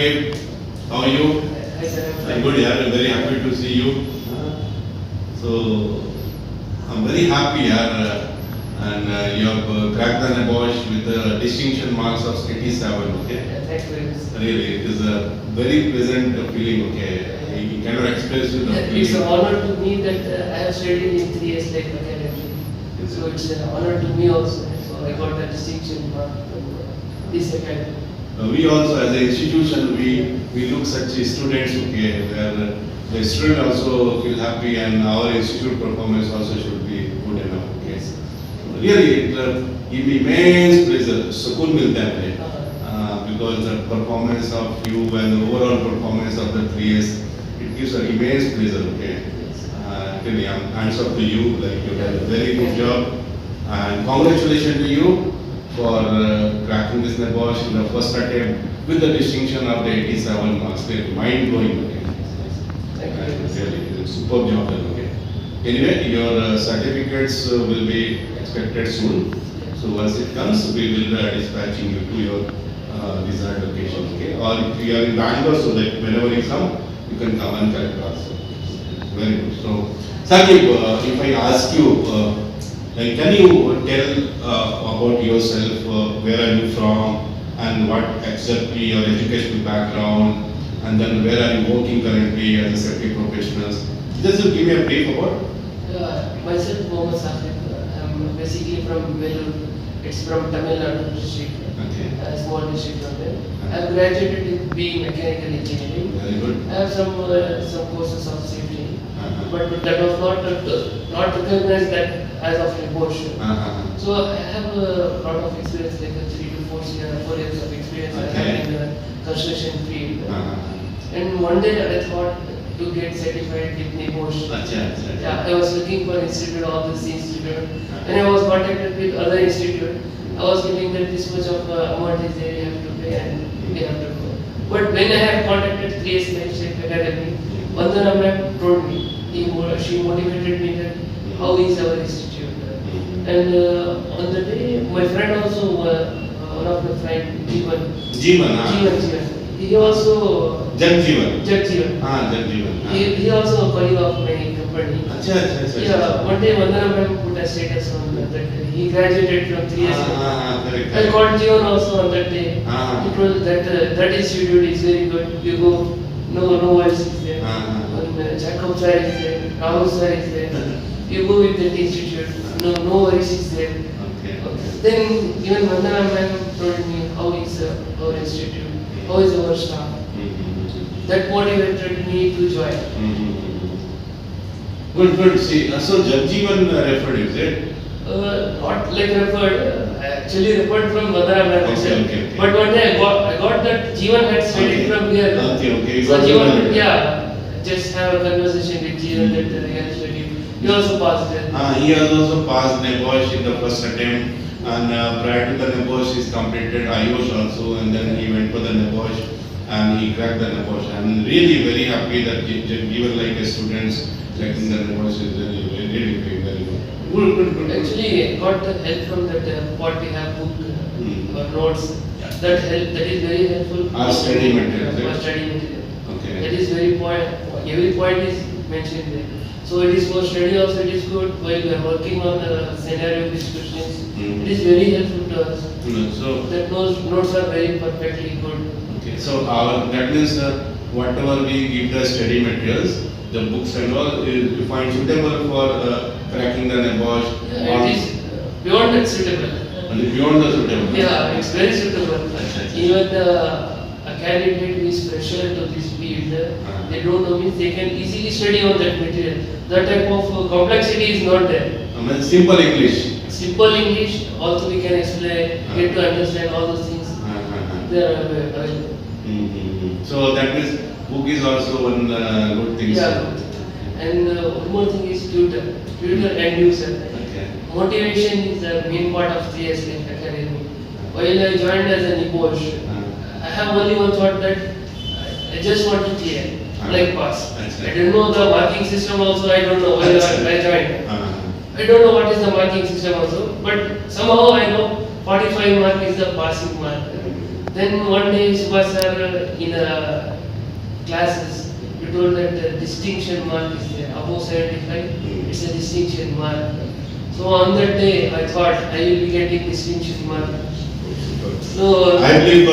Sakib, how are you? Hi sir. I'm good, yeah. I'm very happy to see you. So, I'm very happy, yeah. And you have cracked the NABOSH with the distinction marks of 87, okay? Thank you very much. Really, it is a very pleasant feeling, okay? You cannot express the feeling. It's an honor to me that I have studied in 3 years like academy. Yes, So it's an honor to me also. So I got a distinction mark from this academy. We also, as an institution, we look such students, okay, where the student also feel happy and our institute performance also should be good enough, okay? Really, it give me immense pleasure, sukoon milta hai, because the performance of you and the overall performance of the 3 years, it gives an immense pleasure, okay? Really, I'm hands up to you, like you done a very good job, and congratulations to you for cracking this NABOSH in the first attempt with the distinction of the 87 marks. Mind blowing, okay? Really, superb job done, okay? Anyway, your certificates will be expected soon. So once it comes, we will dispatching you to your desired location, okay? Or if you are in Bangalore, so that whenever you come, you can come and collect also. Very good. So, Sakib, if I ask you, like, can you tell about yourself, where are you from, and what exactly your educational background, and then where are you working currently as a safety professional? Just to give me a brief about. Myself, Mohammed Saqib. I'm basically from Vellore. It's from Tamil Nadu district. Okay. A small district from there. I've graduated in BE Mechanical Engineering. Very good. I have some courses of safety, but that was not recognized that as of NABOSH. So I have a lot of experience, like 3 to 4 years of experience I have in the construction field. And one day I thought to get certified with NABOSH. Yeah, I was looking for institute, all this institute, and I was contacted with other institute. I was getting that this much of amount is there, you have to pay and you have to go. But when I had contacted 3 years Life Academy, Vandana ma'am told me, she motivated me that how is our institute. And on the day, my friend also, one of my friend, Jeevan. He also Jagjeevan. Jagjeevan. He also a colleague of my company. Yeah, one day Vandana ma'am put a status on that he graduated from 3 years ago. I called Jeevan also on that day. He told that institute is very good. You go, no worries is there. Jacob sir is there, Rahul sir is there. You go with that institute. No worries is there. Then even Vandana ma'am told me how is our institute, how is our staff. That motivated me to join. Good. See, so Jagjeevan referred, is it? Not like referred. I actually referred from Vandana ma'am. Okay. But one day I got that Jeevan had studied from here. Okay. So Jeevan, just have a conversation with Jeevan that he had studied. He also passed it. He has also passed NABOSH in the first attempt, and prior to the NABOSH, he's completed IOSH also, and then he went for the NABOSH and he cracked the NABOSH. I'm really very happy that given like a students cracking the NABOSH is really very good. Good. Actually, I got the help from that what we have book or notes. That is very helpful. Our study material. Our study material. Okay. That is very point. Every point is mentioned there. So it is for study also. It is good while we are working on the scenario discussions. It is very helpful to us. So that notes are very perfectly good. Okay. So that means whatever we give the study materials, the books and all, we find suitable for cracking the NABOSH. It is beyond that suitable. Beyond the suitable. Yeah, it's very suitable. Even a candidate who is fresher to this field, they don't know means they can easily study on that material. That type of complexity is not there. Simple English. Simple English, also we can explain, get to understand all those things. They are available. So that means book is also one good thing. Yeah, and one more thing is tutor and user. Motivation is the main part of 3 years Life Academy. While I joined as a NABOSH, I have only one thought that I just want to clear, like pass. I don't know the marking system also, I don't know why I joined. I don't know what is the marking system also, but somehow I know 45 mark is the passing mark. Then one day Subhash sir in classes, he told that distinction mark is there. Above 75, it's a distinction mark. So on that day, I thought I will be getting distinction mark. So I believe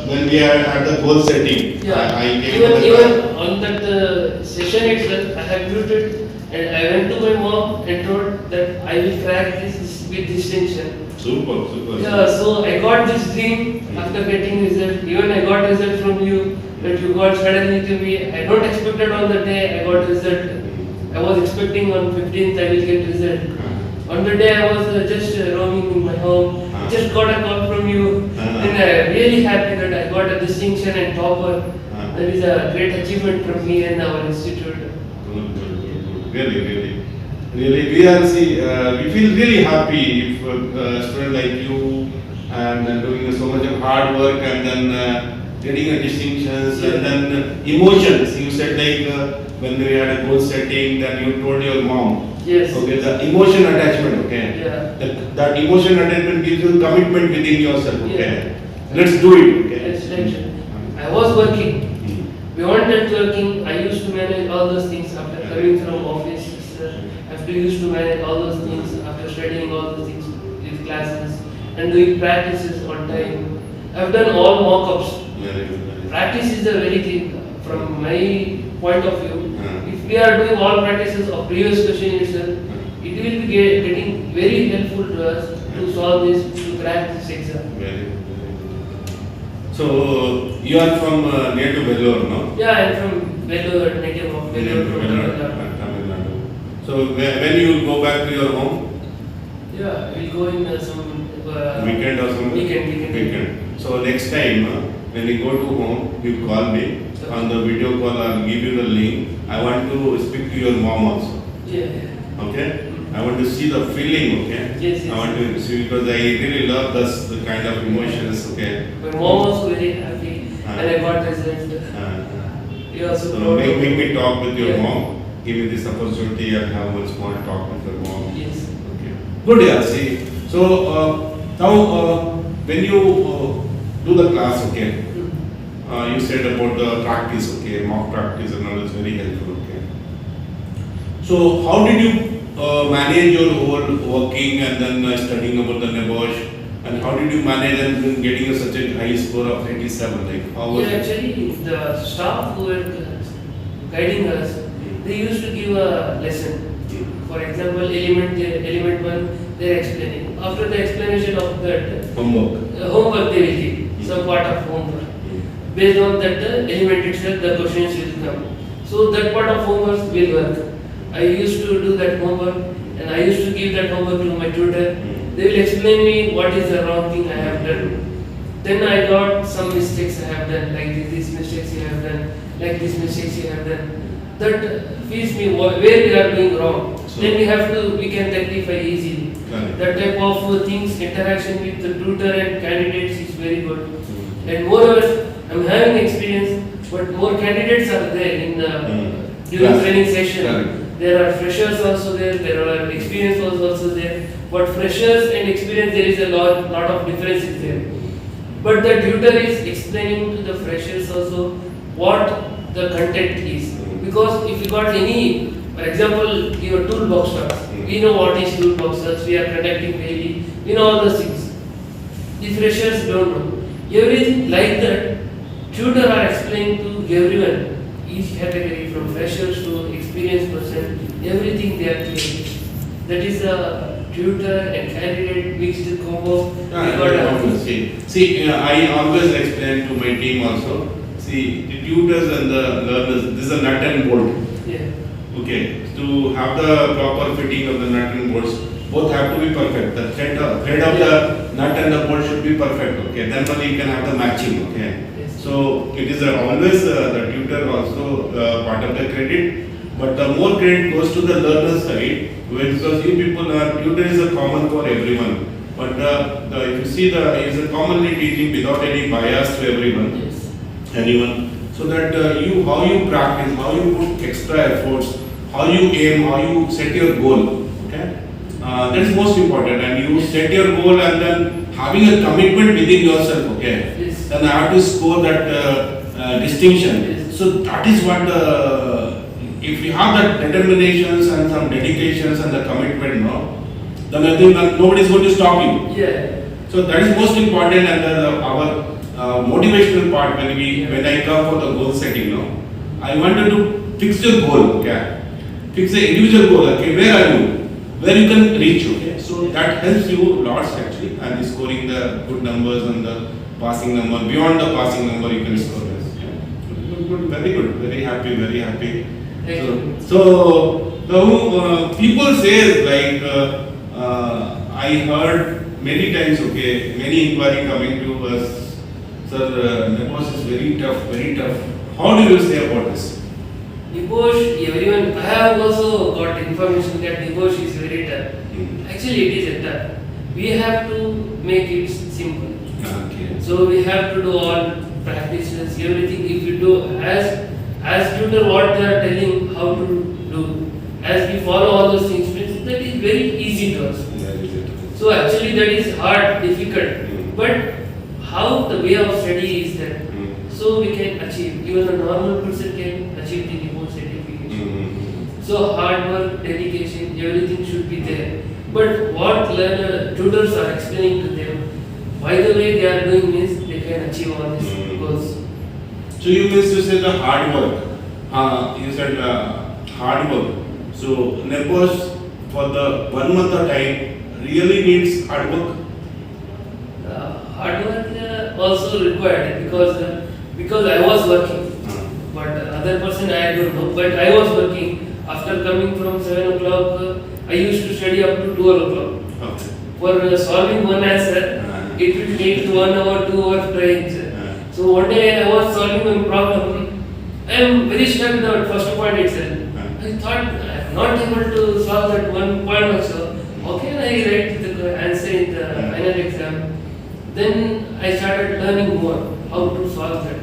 when we are at the goal setting, yeah, I came even, to the even on that session itself, I have muted and I went to my mom and told that I will crack this with distinction. super, super. Yeah, so I got this dream after getting result. Even I got result from you, that you got suddenly to me. I don't expected on the day I got result. I was expecting on 15th I will get result. On the day I was just roaming in my home, just got a call from you, and I really happy that I got a distinction and topper. That is a great achievement from me and our institute. Good. Really, we feel really happy if a student like you and doing so much of hard work and then getting a distinctions and then emotions. You said like when we had a goal setting, then you told your mom. Yes. Okay, the emotion attachment. Okay. Yeah. That emotion attachment gives you commitment within yourself. Okay. Yeah. Let's do it. Okay. Yes, like, I was working. Beyond that working, I used to manage all those things after coming from office. After used to manage all those things after studying all those things with classes and doing practices on time. I've done all mock-ups. Very good. Practice is a very thing from my point of view. If we are doing all practices of previous question itself, it will be getting very helpful to us to solve this, to crack this exam. Very good. So you are from near to Vellore, no? Yeah, I'm from Vellore, native of Vellore from Tamil Nadu. Tamil Nadu. So when you go back to your home? Yeah, we'll go in some Weekend or something? Weekend. So next time when you go to home, you call me. Sure. On the video call, I'll give you the link. I want to speak to your mom also. Yeah. Okay? I want to see the feeling, okay? Yes. I want to see because I really love this the kind of emotions, okay? My mom was very happy and I got result. You also So proud make of- me talk with your Yeah. mom. Give me this opportunity and have one small talk with your mom. Yes. Okay. Good, yeah. See. So now when you do the class, okay? You said about the practice, okay? Mock practice and all is very helpful, okay? So how did you manage your whole working and then studying about the NABOSH? And how did you manage and getting such a high score of 87? Like how was Yeah, it? actually, the staff who were guiding us, they used to give a lesson. For example, element 1, they are explaining. After the explanation of that, Homework. homework they will give, some part of homework. Based on that element itself, the questions will come. So that part of homework will work. I used to do that homework and I used to give that homework to my tutor. They will explain me what is the wrong thing I have done. Then I got some mistakes I have done, like these mistakes you have done, like these mistakes you have done. That feels me where we are doing wrong. So- Then we can rectify easily. Correct. That type of things, interaction with the tutor and candidates is very good. And moreover, I'm having experience, but more candidates are there in during Yes. training session. Correct. There are freshers also there are experienced ones also there. But freshers and experience, there is a lot of differences there. But the tutor is explaining to the freshers also what the content is. Because if you got any, for example, your toolbox talks, we know what is toolbox talks, we are conducting daily, we know all those things. The freshers don't know. Everything like that, tutor are explaining to everyone, each category from freshers to experienced person, everything they are clear. That is a tutor and candidate mixed combo. We got a- See, I always explain to my team also. See, the tutors and the learners, this is a nut and bolt. Yeah. Okay, to have the proper fitting of the nut and bolts, both have to be perfect. The thread of the nut and the bolt should be perfect. Okay, then only you can have the matching. Okay, Yes. so it is always the tutor also part of the credit, but the more credit goes to the learner side because you people are tutor is a common for everyone. But if you see is a commonly teaching without any bias to everyone. Yes. Anyone, so that how you practice, how you put extra efforts, how you aim, how you set your goal. Okay, that's most important. And you set your goal, and then having a commitment within yourself, okay, Yes. then I have to score that distinction. Yes. So that is what, if you have that determinations and some dedications and the commitment, no, then I think that nobody is going to stop you. Yeah. So that is most important, and our motivational part when I come for the goal setting, no, I wanted to fix your goal, okay, fix the individual goal, okay, where are you, where you can reach, okay. So that helps you lots actually, and scoring the good numbers and the passing number, beyond the passing number you can score this. Yeah. Good, very good, very happy, very happy. Thank you. So the people say like I heard many times, okay, many inquiry coming to us, sir, NEBOSH is very tough, very tough. How do you say about this? NEBOSH, everyone, I have also got information that NEBOSH is very tough. Actually, it is a tough. We have to make it simple. Okay. So we have to do all practices, everything. If you do as tutor what they are telling how to do, as we follow all those things, means that is very easy to us. Yeah, is it? So actually that is hard, difficult. Mm. But how the way of study is that, Mm. so we can achieve. Even a normal person can achieve the NEBOSH certification. So hard work, dedication, everything should be there. But what tutors are explaining to them, by the way they are doing means they can achieve all these Mm. goals. So you means to say the hard work. You said hard work. So NEBOSH for the 1 month of time really needs hard work. Hard work also required because I was working. But other person I don't know. But I was working. After coming from 7 o'clock, I used to study up to 12 o'clock. Okay. For solving one answer, it will take 1 hour, 2 hours trying. So one day I was solving one problem. I am very stuck with the first point itself. I thought I am not able to solve that one point also. How can I write the answer in the final exam? Then I started learning more how to solve that.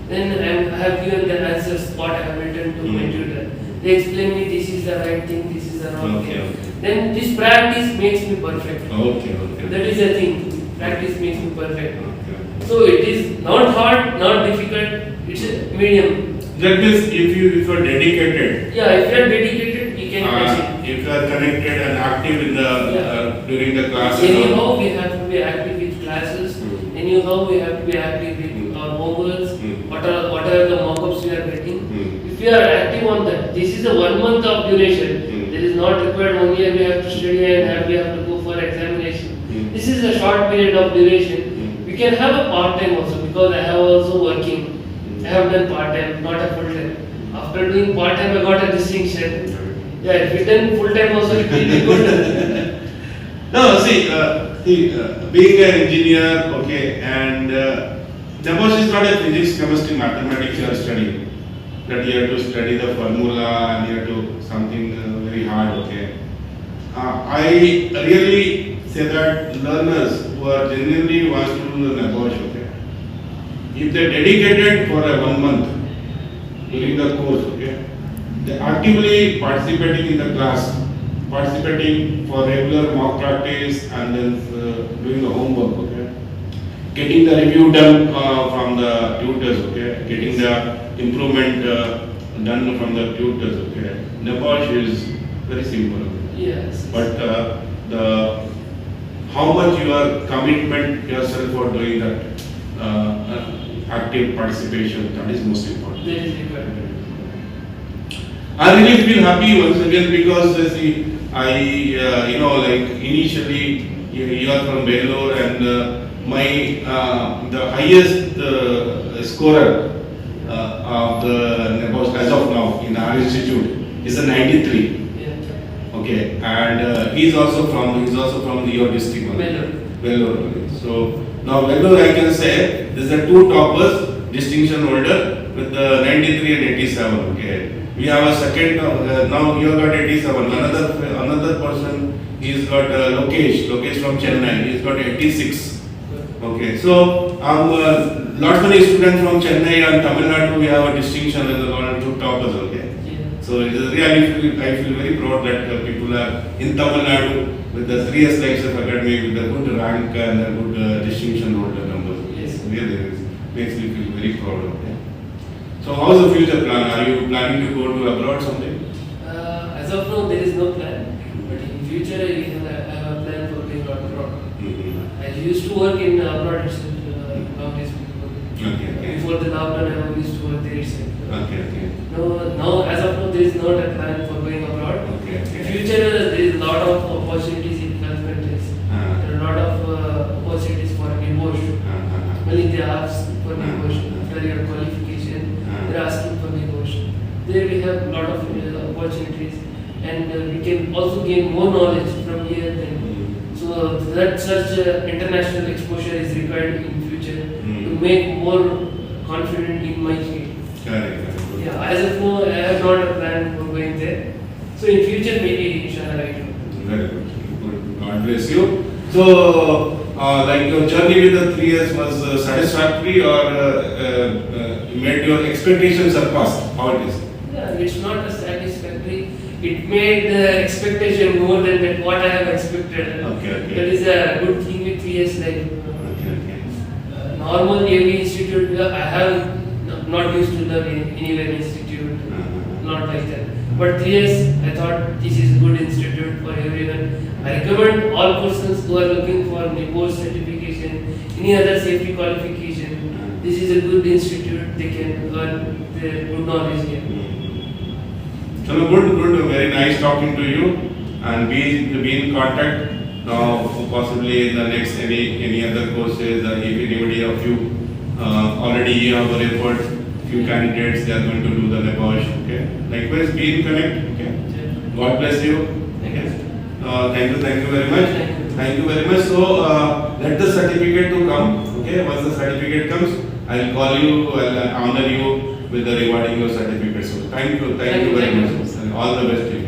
Then I have given the answers what I have written to my tutor. They explain me this is the right thing, this is the wrong Okay, thing. okay. Then this practice makes me perfect. Okay, okay. That is the thing. Practice makes me perfect. Okay. So it is not hard, not difficult. It's a medium. That means if you are dedicated, Yeah, if you are dedicated, you can achieve. if you are connected and active in the during the class. Anyhow, we have to be active with classes. Mm. Anyhow, we have to be active with our homeworks. Mm. What are the mock-ups we are getting. Mm. If we are active on that, this is a 1 month of duration. Mm. There is not required 1 year we have to study and we have to go for examination. Mm. This is a short period of duration. Mm. We can have a part-time also because I have also working. I have done part-time, not a full-time. After doing part-time, I got a distinction. Yeah, if you done full-time also, it will be good. No, see, being an engineer, okay, and NEBOSH is not a physics, chemistry, mathematics you are studying. That you have to study the formula and you have to something very hard, okay. I really say that learners who are genuinely wants to do the NEBOSH, okay, if they dedicated for a 1 month during the course, okay, they actively participating in the class, participating for regular mock practice and then doing the homework, okay, getting the review done from the tutors, okay, getting the improvement done from the tutors, okay. NEBOSH is very simple, Yes. but the how much your commitment yourself for doing that active participation, that is most important. That is required. I really feel happy once again because see, I like initially you are from Bangalore and my the highest scorer of the NEBOSH as of now in our institute is a 93. Yeah. Okay, and he's also from your district. only. Bangalore. Bangalore. So now Bangalore I can say this is the two toppers distinction holder with the 93 and 87. Okay, we have a second now you have got 87. Another person he's got Lokesh from Chennai. He's got 86. Okay, so lot many students from Chennai and Tamil Nadu we have a distinction as a two toppers. Okay. Yeah. So it is really, I feel very proud that people are in Tamil Nadu with the 3S Life Academy with the good rank and the good distinction holder numbers. Yes. Really, it makes me feel very proud of it. So how's the future plan? Are you planning to go to abroad someday? As of now, there is no plan, but in future I have a plan for going abroad. Mm-hmm. I used to work in abroad itself. Nowadays, Okay. before the lockdown, I used to work there itself. Okay. No, as of now, there is not a plan for going abroad. Okay. In future, there is a lot of opportunities in Gulf countries. There are a lot of opportunities for negotiation. Only they ask for negotiation. After your qualification, they are asking for negotiation. There we have a lot of opportunities, and we can also gain more knowledge from here. Then, so that such international exposure is required in future to make more confident in my field. Correct. Yeah, as of now, I have not a plan for going there. So in future, maybe inshallah I do. Very good. Good. God bless you. So, like your journey with the 3 years was satisfactory or made your expectations surpassed? How it is? Yeah, it's not a satisfactory. It made the expectation more than that what I have expected. Okay. That is a good thing with 3 years like Okay. normal AV institute. I have not used to learn in anywhere institute, not like that. But 3 years, I thought this is a good institute for everyone. I recommend all persons who are looking for NIPOS certification, any other safety qualification. This is a good institute. They can learn the good knowledge here. So good, very nice talking to you, and be in contact. Possibly in the next any other courses, if anybody of you already you have referred few candidates, they are going to do the NIPOS. Okay. Likewise, be in connect. Okay. God bless you. Okay. Thank you very much. Thank you very much. So let the certificate to come. Okay. Once the certificate comes, I will call you. I'll honor you with the rewarding your certificate. So thank you very much. And all the best to you.